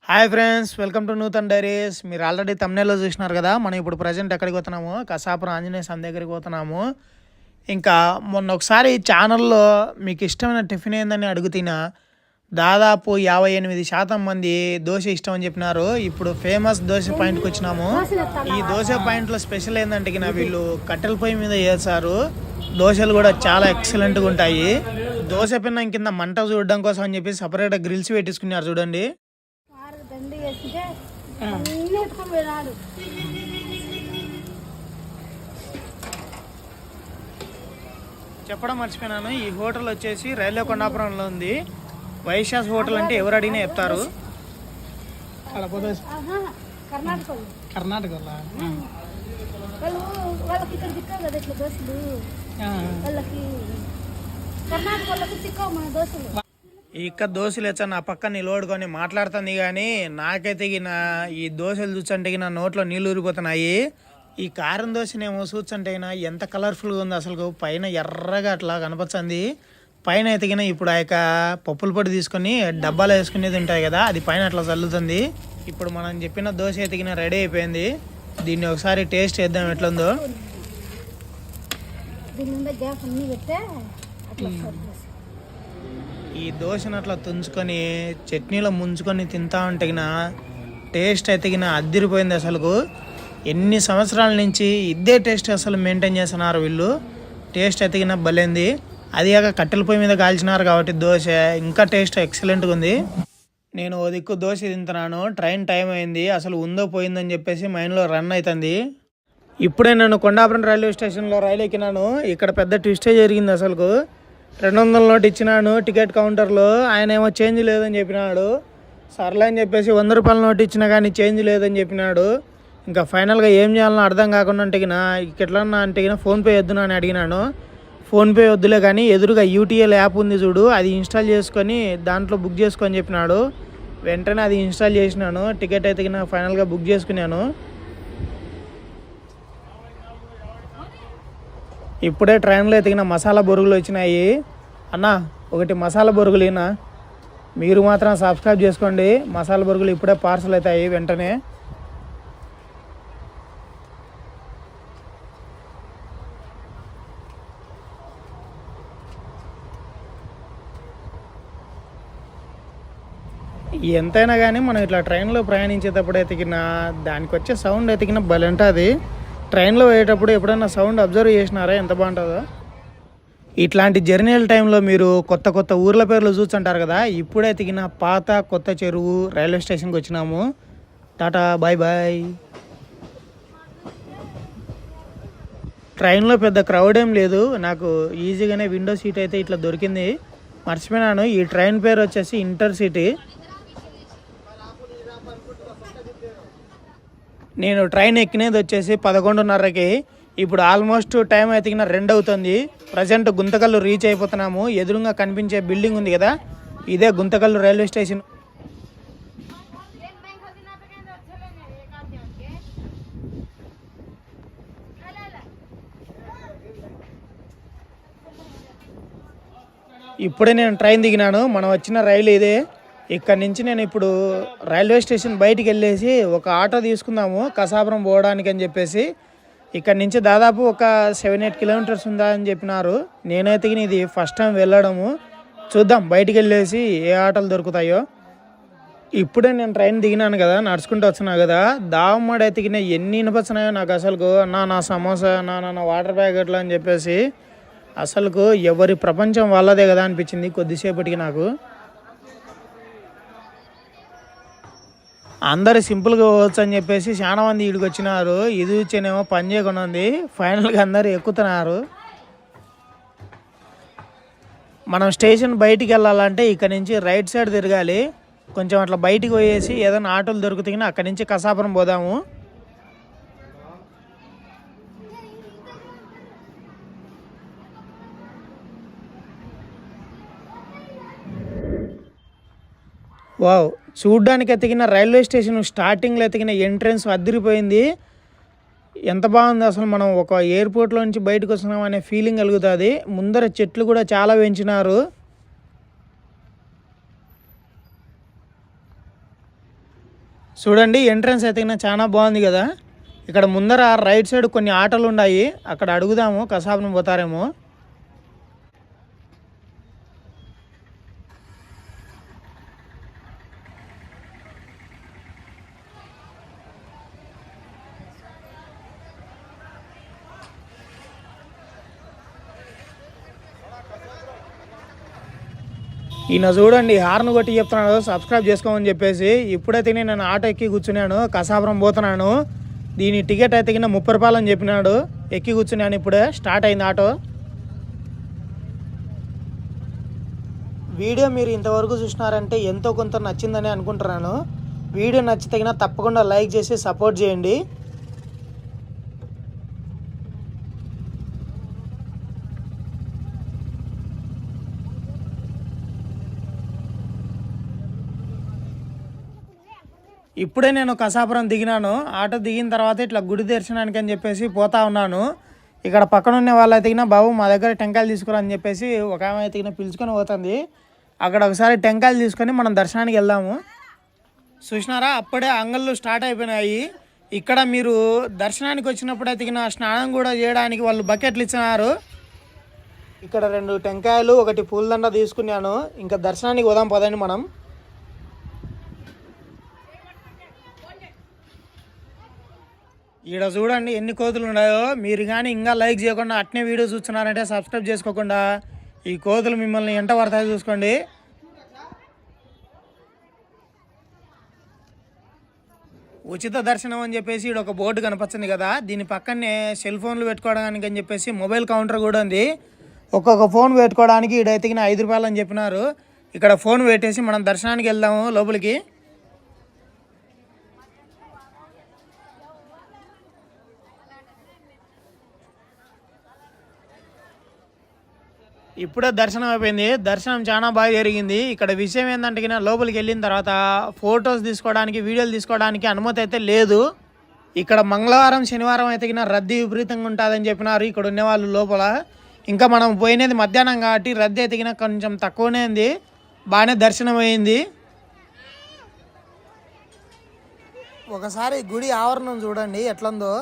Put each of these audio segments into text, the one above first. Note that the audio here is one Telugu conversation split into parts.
Hi friends, welcome to Nutan Diaries. మీరు ఆల్రెడీ తమ్నేల్లో చూసినారు కదా. మనం ఇప్పుడు ప్రజెంట్ ఎక్కడికి పోతున్నాము? కసాపురం ఆంజనేయ స్వామి దగ్గరికి పోతున్నాము. ఇంకా మొన్న ఒకసారి ఛానల్లో మీకు ఇష్టమైన టిఫిన్ ఏందని అడుగుతున్నా, దాదాపు 58% మంది దోశ ఇష్టం అని చెప్పినారు. ఇప్పుడు ఫేమస్ దోశ పాయింట్కి వచ్చినాము. ఈ దోశ పాయింట్లో స్పెషల్ ఏంటంటే వీళ్ళు కట్టెల పొయ్యి మీద చేస్తారు. దోశలు కూడా చాలా ఎక్సలెంట్గా ఉంటాయి. దోశ పిన్న కింద మంట చూడడం కోసం అని చెప్పి సపరేట్గా గ్రిల్స్ పెట్టించుకున్నారు చూడండి. చెప్పడం మర్చిపోయినాను, ఈ హోటల్ వచ్చేసి రైల్వే కొండాపురంలో ఉంది. వైశాస్ హోటల్ అంటే ఎవరు అడిగినా చెప్తారు. కర్ణాటక ఇక్కడ దోశలు వచ్చా నా పక్క నిలబడుకొని మాట్లాడుతుంది, కానీ నాకైతే ఈ దోశలు చూసంటే నా నోట్లో నీళ్ళు ఊరిపోతున్నాయి. ఈ కారం దోశనేమో చూసంటే ఎంత కలర్ఫుల్గా ఉంది. అసలు పైన ఎర్రగా అట్లా కనపచ్చింది. పైన అయితే ఇప్పుడు ఆ యొక్క పప్పుల పొడి తీసుకొని డబ్బాలో వేసుకునేది ఉంటాయి కదా, అది పైన అట్లా చల్లుతుంది. ఇప్పుడు మనం చెప్పిన దోశ అయితే రెడీ అయిపోయింది. దీన్ని ఒకసారి టేస్ట్ చేద్దాం ఎట్లుందో. ఈ దోశను అట్లా తుంచుకొని చట్నీలో ముంచుకొని తింటా ఉంటే టేస్ట్ అయితే అద్దిరిపోయింది. అసలు ఎన్ని సంవత్సరాల నుంచి ఇదే టేస్ట్ అసలు మెయింటైన్ చేస్తున్నారు వీళ్ళు. టేస్ట్ అయితే భలేంది. అది కాక కట్టెల పొయ్యి మీద కాల్చినారు కాబట్టి దోశ ఇంకా టేస్ట్ ఎక్సలెంట్గా ఉంది. నేను ఓ దిక్కు దోశ తింటున్నాను. ట్రైన్ టైం అయింది, అసలు ఉందో పోయిందని చెప్పేసి మైండ్లో రన్ అవుతుంది. ఇప్పుడే నేను కొండాపురం రైల్వే స్టేషన్లో రైలు ఎక్కినాను. ఇక్కడ పెద్ద ట్విస్టే జరిగింది. అసలు 200 నోట్ ఇచ్చినాను టికెట్ కౌంటర్లో. ఆయన ఏమో చేంజ్ లేదని చెప్పినాడు. సర్లే అని చెప్పేసి 100 రూపాయల నోట్ ఇచ్చినా కానీ చేంజ్ లేదని చెప్పినాడు. ఇంకా ఫైనల్గా ఏం చేయాలనో అర్థం కాకుండా అంటే ఎట్లన్నా అంటే ఫోన్పే వద్దునా అని అడిగినాను. ఫోన్పే వద్దులే కానీ ఎదురుగా యూటీఎల్ యాప్ ఉంది చూడు, అది ఇన్స్టాల్ చేసుకొని దాంట్లో బుక్ చేసుకొని చెప్పినాడు. వెంటనే అది ఇన్స్టాల్ చేసినాను. టికెట్ అయితే ఫైనల్గా బుక్ చేసుకున్నాను. ఇప్పుడే ట్రైన్లో ఎతికిన మసాలా బొరుగులు వచ్చినాయి. అన్న ఒకటి మసాలా బొరుగులేనా? మీరు మాత్రం సబ్స్క్రైబ్ చేసుకోండి. మసాలా బొరుగులు ఇప్పుడే పార్సల్ అవుతాయి వెంటనే. ఎంతైనా కానీ మనం ఇట్లా ట్రైన్లో ప్రయాణించేటప్పుడు దానికి వచ్చే సౌండ్ భలే ఉంటుంది. ట్రైన్లో పోయేటప్పుడు ఎప్పుడైనా సౌండ్ అబ్జర్వ్ చేసినారా ఎంత బాగుంటుందో? ఇట్లాంటి జర్నీల టైంలో మీరు కొత్త కొత్త ఊర్ల పేర్లు చూస్తుంటారు కదా. ఇప్పుడే పాత కొత్త చెరువు రైల్వే స్టేషన్కి వచ్చినాము. Tata bye bye. ట్రైన్లో పెద్ద క్రౌడ్ ఏం లేదు, నాకు ఈజీగానే విండో సీట్ అయితే ఇట్లా దొరికింది. మర్చిపోయినాను, ఈ ట్రైన్ పేరు వచ్చేసి ఇంటర్సిటీ. నేను ట్రైన్ ఎక్కినది వచ్చేసి 11:30కి. ఇప్పుడు ఆల్మోస్ట్ టైం అయితే 2 అవుతుంది. ప్రజెంట్ గుంతకల్లు రీచ్ అయిపోతున్నాము. ఎదురుగా కనిపించే బిల్డింగ్ ఉంది కదా, ఇదే గుంతకల్లు రైల్వే స్టేషన్. ఇప్పుడే నేను ట్రైన్ దిగినాను. మనం వచ్చిన రైలు ఇదే. ఇక్కడ నుంచి నేను ఇప్పుడు రైల్వే స్టేషన్ బయటికి వెళ్ళేసి ఒక ఆటో తీసుకుందాము కసాపురం పోవడానికి అని చెప్పేసి. ఇక్కడ నుంచి దాదాపు ఒక 7-8 కిలోమీటర్స్ ఉందా అని చెప్పినారు. నేనైతే ఇది ఫస్ట్ టైం వెళ్ళడము. చూద్దాం బయటికి వెళ్ళేసి ఏ ఆటోలు దొరుకుతాయో. ఇప్పుడే నేను ట్రైన్ దిగినాను కదా, నడుచుకుంటూ వచ్చినా కదా. దావమ్మడి అయితే ఎన్ని వినిపిస్తున్నాయో నాకు. అసలు నా సమోసా, నా వాటర్ ప్యాకెట్లు అని చెప్పేసి అసలు ఎవరి ప్రపంచం వాళ్ళదే కదా అనిపించింది కొద్దిసేపటికి నాకు. అందరు సింపుల్గా పోవచ్చు అని చెప్పేసి చాలా మంది ఇక్కడికి వచ్చినారు. ఇది వచ్చేనేమో పని చేయకుండా ఉంది. ఫైనల్గా అందరు ఎక్కుతున్నారు. మనం స్టేషన్ బయటికి వెళ్ళాలంటే ఇక్కడ నుంచి రైట్ సైడ్ తిరగాలి. కొంచెం అట్లా బయటికి పోయేసి ఏదైనా ఆటోలు దొరుకుతాయి అక్కడి నుంచి కసాపురం పోదాము. వావ్, చూడ్డానికి ఎతికిన రైల్వే స్టేషన్ స్టార్టింగ్లో ఎతికిన ఎంట్రన్స్ అదిరిపోయింది. ఎంత బాగుంది అసలు. మనం ఒక ఎయిర్పోర్ట్లో నుంచి బయటకు వస్తున్నాం అనే ఫీలింగ్ కలుగుతుంది. ముందర చెట్లు కూడా చాలా పెంచినారు. చూడండి ఎంట్రన్స్ అయితే చాలా బాగుంది కదా. ఇక్కడ ముందర రైట్ సైడ్ కొన్ని ఆటోలు ఉన్నాయి, అక్కడ అడుగుదాము కసాపురం పోతారేమో. ఈయన చూడండి హార్న్ కొట్టి చెప్తున్నాడు సబ్స్క్రైబ్ చేసుకోమని చెప్పేసి. ఇప్పుడైతే నేను ఆటో ఎక్కి కూర్చున్నాను, కసాపురం పోతున్నాను. దీని టికెట్ అయితే 30 రూపాయలు అని చెప్పినాడు. ఎక్కి కూర్చున్నాను, ఇప్పుడే స్టార్ట్ అయింది ఆటో. వీడియో మీరు ఇంతవరకు చూసినారంటే ఎంతో కొంత నచ్చిందని అనుకుంటున్నాను. వీడియో నచ్చితే తప్పకుండా లైక్ చేసి సపోర్ట్ చేయండి. ఇప్పుడే నేను కసాపురం దిగినాను. ఆటో దిగిన తర్వాత ఇట్లా గుడి దర్శనానికి అని చెప్పేసి పోతా ఉన్నాను. ఇక్కడ పక్కన ఉన్న వాళ్ళు అయితే బాబు మా దగ్గర టెంకాయలు తీసుకురా అని చెప్పేసి ఒక ఆమె అయితే పిలుచుకొని పోతుంది. అక్కడ ఒకసారి టెంకాయలు తీసుకొని మనం దర్శనానికి వెళ్దాము. చూసినారా అప్పుడే అంగళ్ళు స్టార్ట్ అయిపోయినాయి. ఇక్కడ మీరు దర్శనానికి వచ్చినప్పుడు అయితే స్నానం కూడా చేయడానికి వాళ్ళు బకెట్లు ఇచ్చినారు. ఇక్కడ 2 టెంకాయలు 1 పూలదండ తీసుకున్నాను. ఇంకా దర్శనానికి పోదాం పదండి మనం. ఈడ చూడండి ఎన్ని కోతులు ఉన్నాయో. మీరు కానీ ఇంకా లైక్ చేయకుండా అట్నే వీడియో చూస్తున్నారంటే సబ్స్క్రైబ్ చేసుకోకుండా ఈ కోతులు మిమ్మల్ని ఎంట పడతాయి చూసుకోండి. ఉచిత దర్శనం అని చెప్పేసి ఇక్కడ ఒక బోర్డు కనిపిస్తుంది కదా, దీని పక్కనే సెల్ ఫోన్లు పెట్టుకోవడానికి అని చెప్పేసి మొబైల్ కౌంటర్ కూడా ఉంది. ఒక్కొక్క ఫోన్ పెట్టుకోవడానికి ఈడైతే 5 రూపాయలు అని చెప్పినారు. ఇక్కడ ఫోన్ పెట్టేసి మనం దర్శనానికి వెళ్దాము లోపలికి. ఇప్పుడే దర్శనం అయిపోయింది. దర్శనం చాలా బాగా జరిగింది. ఇక్కడ విషయం ఏంటంటే లోపలికి వెళ్ళిన తర్వాత ఫొటోస్ తీసుకోవడానికి వీడియోలు తీసుకోవడానికి అనుమతి అయితే లేదు. ఇక్కడ మంగళవారం శనివారం అయితే రద్దీ విపరీతంగా ఉంటుందని చెప్పినారు ఇక్కడ ఉన్నవాళ్ళు లోపల. ఇంకా మనం పోయినది మధ్యాహ్నం కాబట్టి రద్దీ అయితే కొంచెం తక్కువనే ఉంది. బాగానే దర్శనం అయింది. ఒకసారి గుడి ఆవరణం చూడండి ఎట్లుందో.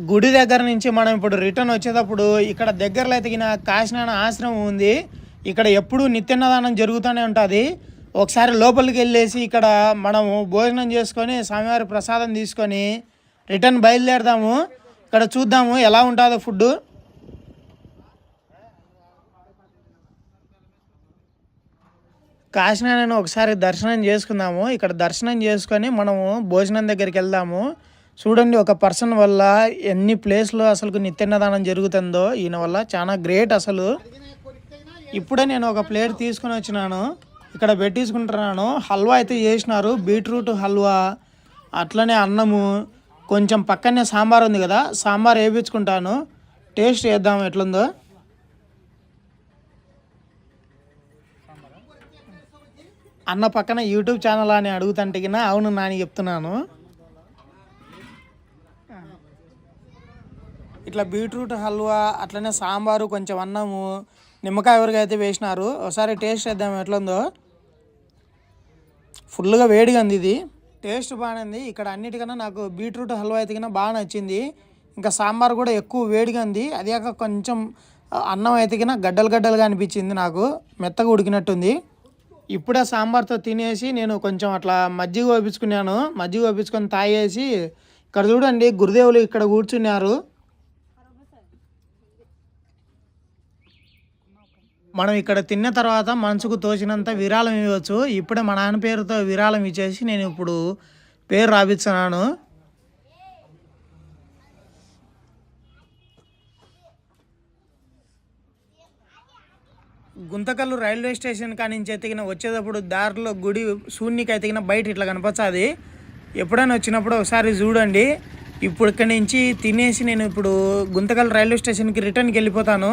గుడి దగ్గర నుంచి మనం ఇప్పుడు రిటర్న్ వచ్చేటప్పుడు ఇక్కడ దగ్గరలో అయితే కాశీనాథ ఆశ్రమం ఉంది. ఇక్కడ ఎప్పుడూ నిత్యన్నదానం జరుగుతూనే ఉంటుంది. ఒకసారి లోపలికి వెళ్ళేసి ఇక్కడ మనము భోజనం చేసుకొని స్వామివారి ప్రసాదం తీసుకొని రిటర్న్ బయలుదేరదాము. ఇక్కడ చూద్దాము ఎలా ఉంటుందో ఫుడ్. కాశీనాథను ఒకసారి దర్శనం చేసుకుందాము. ఇక్కడ దర్శనం చేసుకొని మనము భోజనం దగ్గరికి వెళ్దాము. చూడండి ఒక పర్సన్ వల్ల ఎన్ని ప్లేస్లో అసలు నిత్యన్నదానం జరుగుతుందో. ఈయన వల్ల చాలా గ్రేట్ అసలు. ఇప్పుడే నేను ఒక ప్లేట్ తీసుకొని వచ్చినాను, ఇక్కడ పెట్టించుకుంటున్నాను. హల్వా అయితే చేసినారు, బీట్రూట్ హల్వా, అట్లనే అన్నము, కొంచెం పక్కనే సాంబార్ ఉంది కదా, సాంబార్ వేయించుకుంటాను. టేస్ట్ చేద్దాం ఎట్లుందో. అన్న పక్కన యూట్యూబ్ ఛానల్ అని అడుగుతుంటే అవును నాని చెప్తున్నాను. ఇట్లా బీట్రూట్ హల్వా, అట్లనే సాంబారు, కొంచెం అన్నము, నిమ్మకాయ ఊరగాయ అయితే వేసినారు. ఒకసారి టేస్ట్ చేద్దాం ఎట్లుందో. ఫుల్గా వేడిగా ఉంది ఇది. టేస్ట్ బాగానే ఉంది. ఇక్కడ అన్నిటికన్నా నాకు బీట్రూట్ హల్వా అయితే బాగా నచ్చింది. ఇంకా సాంబార్ కూడా ఎక్కువ వేడిగా ఉంది. అదిగాక కొంచెం అన్నం అయితే గడ్డలు గడ్డలుగా అనిపించింది, నాకు మెత్తగా ఉడికినట్టుంది. ఇప్పుడే సాంబార్తో తినేసి నేను కొంచెం అట్లా మజ్జిగ వేపించుకున్నాను. మజ్జిగ వేపించుకొని తాగేసి ఇక్కడ చూడండి గురుదేవులు ఇక్కడ కూర్చున్నారు. మనం ఇక్కడ తిన్న తర్వాత మనసుకు తోచినంత విరాళం ఇవ్వచ్చు. ఇప్పుడే మా నాన్న పేరుతో విరాళం ఇచ్చేసి నేను ఇప్పుడు పేరు రాపిస్తున్నాను. గుంతకల్లు రైల్వే స్టేషన్ కాడి నుంచి ఎతికిన వచ్చేటప్పుడు దారిలో గుడి శూన్యకి ఎతికిన బయట ఇట్లా కనిపించాది. ఎప్పుడైనా వచ్చినప్పుడు ఒకసారి చూడండి. ఇప్పుడు ఇక్కడి నుంచి తినేసి నేను ఇప్పుడు గుంతకల్ రైల్వే స్టేషన్కి రిటర్న్కి వెళ్ళిపోతాను.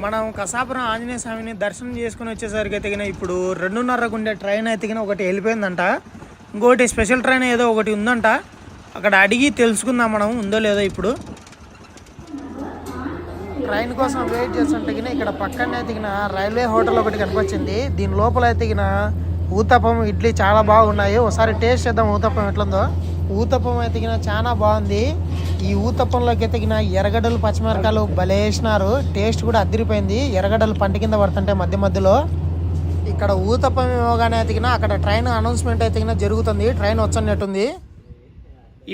మనం కసాపురం ఆంజనేయ స్వామిని దర్శనం చేసుకుని వచ్చేసరికి అయితే ఇప్పుడు 2:30కు ఉండే ట్రైన్ అయితే ఒకటి వెళ్ళిపోయిందంట. ఇంకోటి స్పెషల్ ట్రైన్ ఏదో ఒకటి ఉందంట. అక్కడ అడిగి తెలుసుకుందాం మనం ఉందో లేదో. ఇప్పుడు ట్రైన్ కోసం వెయిట్ చేస్తుంటే ఇక్కడ పక్కనే అయితే రైల్వే హోటల్ ఒకటి కనిపించింది. దీని లోపల అయితే ఊతప్పం ఇడ్లీ చాలా బాగున్నాయి. ఒకసారి టేస్ట్ చేద్దాం ఊతప్పం ఎట్లుందో. ఊతప్పం అయితే చాలా బాగుంది. ఈ ఊతప్పంలోకి అయితే ఎర్రగడ్డలు పచ్చిమిరకాయలు భలే వేసినారు. టేస్ట్ కూడా అదిరిపోయింది. ఎర్రగడ్డలు పంట కింద పడుతుంటే మధ్య మధ్యలో. ఇక్కడ ఊతప్పం ఇవ్వగానే అయితే అక్కడ ట్రైన్ అనౌన్స్మెంట్ అయితే జరుగుతుంది. ట్రైన్ వచ్చన్నట్టుంది.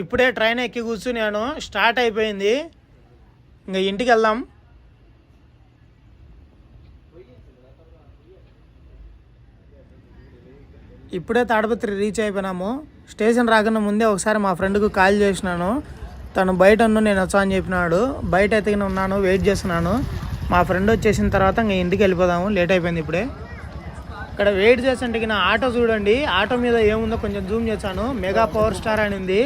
ఇప్పుడే ట్రైన్ ఎక్కి కూర్చున్నాను. స్టార్ట్ అయిపోయింది. ఇంకా ఇంటికి వెళ్దాం. ఇప్పుడే తాడపత్రి రీచ్ అయిపోయినాము. స్టేషన్ రాకుండా ముందే ఒకసారి మా ఫ్రెండ్కు కాల్ చేసినాను. తను బయట నేను వచ్చా అని చెప్పినాడు. బయట అయితే ఉన్నాను, వెయిట్ చేస్తున్నాను. మా ఫ్రెండ్ వచ్చేసిన తర్వాత ఇంకా ఇంటికి వెళ్ళిపోదాము. లేట్ అయిపోయింది ఇప్పుడే. ఇక్కడ వెయిట్ చేస్తుంటే ఆటో చూడండి. ఆటో మీద ఏముందో కొంచెం జూమ్ చేశాను. మెగా పవర్ స్టార్ అని ఉంది.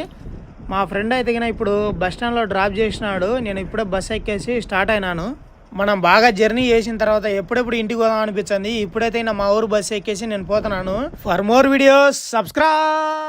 మా ఫ్రెండ్ అయితే ఇప్పుడు బస్ స్టాండ్లో డ్రాప్ చేసినాడు. నేను ఇప్పుడే బస్ ఎక్కేసి స్టార్ట్ అయినాను. మనం బాగా జర్నీ చేసిన తర్వాత ఎప్పుడెప్పుడు ఇంటికి పోదాం అనిపించింది. ఇప్పుడైతే మా ఊరు బస్సు ఎక్కేసి నేను పోతున్నాను. For more videos subscribe.